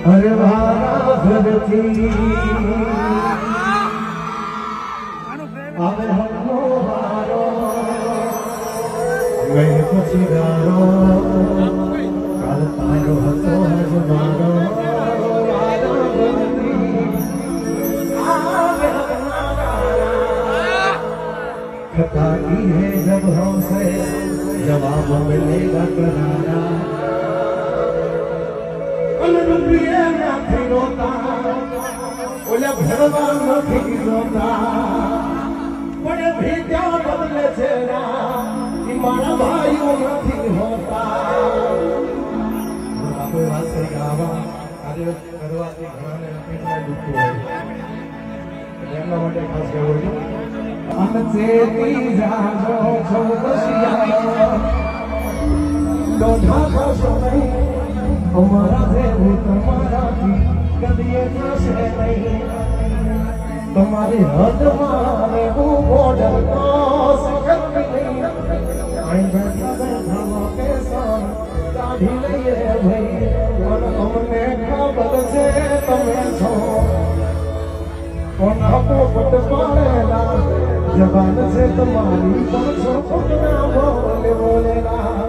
અરે મારા ઘરથી આવે હમો મારો ગઈ પછી ગારો કાલ તારો હતો હજ મારો खताती है जब हमसे जवाब मिलेगा करारा अनरुपये नहीं रोता ओले भरवा नहीं रोता पण भी क्या बदले છે ના મારા ભાઈઓ નથી હોતા આપણે વાત કરી આવા કાર્ય કરવાથી ઘણાને અપીલમાં દુઃખ હોય એમના માટે ખાસ કહેવું છે અનચેતી જાગો છો દશિયા લોઢા કરશો નહીં અમારા જેવું તમારાથી કદીએ થશે નહીં તમારી હદમાં રહેવું બોર્ડર ક્રોસ કરવી નહીં અહીં બેઠા બેઠા પેશન કાઢી લઈએ ભાઈ પણ અમને ખબર છે તમે છો કોના પોપટ પાડેલા જવાન છે તમારી પણ છો પોતના બોલે બોલેલા